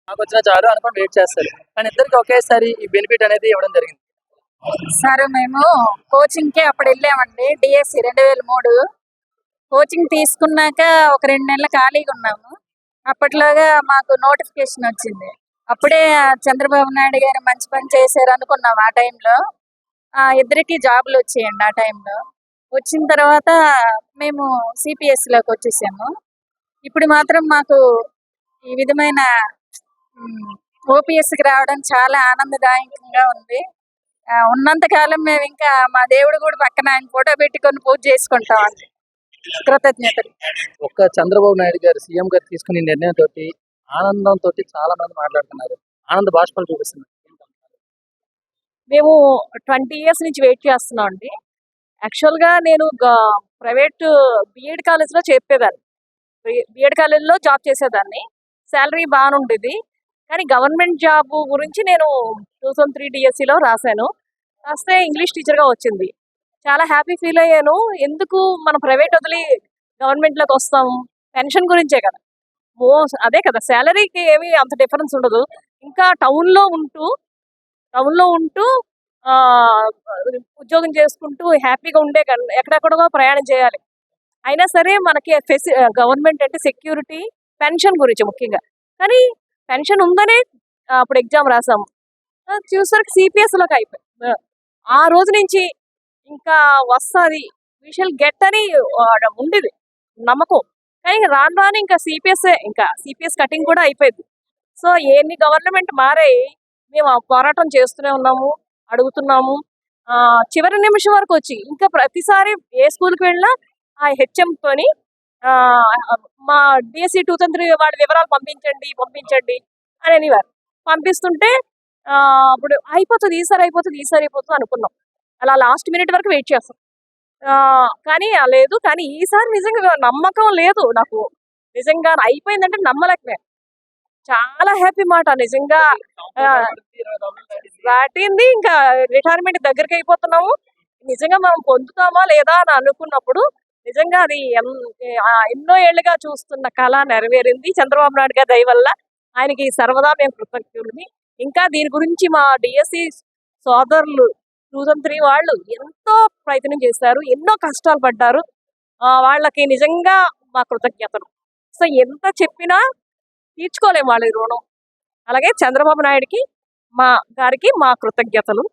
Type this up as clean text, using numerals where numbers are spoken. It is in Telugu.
నాకు వచ్చినా చాలు అనుకొని వెయిట్ చేస్తారు. కానీ ఇద్దరికి ఒకేసారి ఈ బెనిఫిట్ అనేది ఇవ్వడం జరిగింది. సార్ మేము కోచింగ్ కి అప్పుడు వెళ్ళామండి. డిఎస్సి 2003 కోచింగ్ తీసుకున్నాక ఒక 2 నెలలు ఖాళీగా ఉన్నాము. అప్పట్లోగా మాకు నోటిఫికేషన్ వచ్చింది. అప్పుడే చంద్రబాబు నాయుడు గారు మంచి పని చేశారు అనుకున్నాం ఆ టైంలో. ఇద్దరికి జాబులు వచ్చాయండి ఆ టైంలో. వచ్చిన తర్వాత మేము సిపిఎస్సిలోకి వచ్చేసాము. ఇప్పుడు మాత్రం మాకు ఈ విధమైన ఓపీఎస్కి రావడం చాలా ఆనందదాయకంగా ఉంది. ఉన్నంత కాలం మేము ఇంకా మా దేవుడు కూడా పక్కన ఆయన ఫోటో పెట్టుకొని పూజ చేసుకుంటామండి. కృతజ్ఞతలు. ఒక్క చంద్రబాబు నాయుడు గారు సీఎం గారు తీసుకునే నిర్ణయంతో ఆనందంతో చాలా మంది మాట్లాడుతున్నారు. ఆనంద బాష్పాలు చూపిస్తున్నారు. మేము 20 ఇయర్స్ నుంచి వెయిట్ చేస్తున్నాం అండి. యాక్చువల్గా నేను ప్రైవేట్ బిఎడ్ కాలేజ్లో చెప్పేదాన్ని. బిఎడ్ కాలేజ్లో జాబ్ చేసేదాన్ని. శాలరీ బాగానే ఉండేది. కానీ గవర్నమెంట్ జాబ్ గురించి నేను 2003 డిఎస్సిలో రాశాను. రాస్తే ఇంగ్లీష్ టీచర్గా వచ్చింది. చాలా హ్యాపీ ఫీల్ అయ్యాను. ఎందుకు మనం ప్రైవేట్ వదిలి గవర్నమెంట్లోకి వస్తాము? పెన్షన్ గురించే కదా. అదే కదా, శాలరీకి ఏమీ అంత డిఫరెన్స్ ఉండదు. ఇంకా టౌన్లో ఉంటూ ఉద్యోగం చేసుకుంటూ హ్యాపీగా ఉండే ఎక్కడెక్కడో ప్రయాణం చేయాలి. అయినా సరే మనకి గవర్నమెంట్ అంటే సెక్యూరిటీ, పెన్షన్ గురించి ముఖ్యంగా. కానీ పెన్షన్ ఉందనే అప్పుడు ఎగ్జామ్ రాసాము. చూసరికి సిపిఎస్లోకి అయిపోయి ఆ రోజు నుంచి ఇంకా వస్తుంది, వి షల్ గెట్ అని ఉండేది నమ్మకం. కానీ రాను రాను ఇంకా సిపిఎస్ కటింగ్ కూడా అయిపోయింది. సో ఎన్ని గవర్నమెంట్ మారాయి, మేము పోరాటం చేస్తూనే ఉన్నాము, అడుగుతున్నాము. చివరి నిమిషం వరకు వచ్చి ఇంకా ప్రతిసారి ఏ స్కూల్కి వెళ్ళినా ఆ హెచ్ఎంతోని మా డిఎస్సి 2003 వాళ్ళ వివరాలు పంపించండి అని అనేవారు. పంపిస్తుంటే అప్పుడు అయిపోతుంది, ఈసారి అయిపోతుంది అనుకున్నాం. అలా లాస్ట్ మినిట్ వరకు వెయిట్ చేస్తాం. కానీ లేదు. కానీ ఈసారి నిజంగా నమ్మకం లేదు నాకు. నిజంగా అయిపోయిందంటే నమ్మలేకపోయాను. చాలా హ్యాపీ మాట నిజంగా. దాటింది, ఇంకా రిటైర్మెంట్ దగ్గరికి అయిపోతున్నాము. నిజంగా మనం పొందుతామా లేదా అని అనుకున్నప్పుడు నిజంగా అది ఎన్నో ఏళ్లుగా చూస్తున్న కళ నెరవేరింది. చంద్రబాబు నాయుడు గారి దయ వల్ల ఆయనకి సర్వదా మేము కృతజ్ఞులని. ఇంకా దీని గురించి మా డిఎస్సి సోదరులు 2003 వాళ్ళు ఎంతో ప్రయత్నం చేశారు, ఎన్నో కష్టాలు పడ్డారు. వాళ్ళకి నిజంగా మా కృతజ్ఞతలు. సో ఎంత చెప్పినా తీర్చుకోలేము వాళ్ళ రుణం. అలాగే చంద్రబాబు నాయుడికి గారికి మా కృతజ్ఞతలు.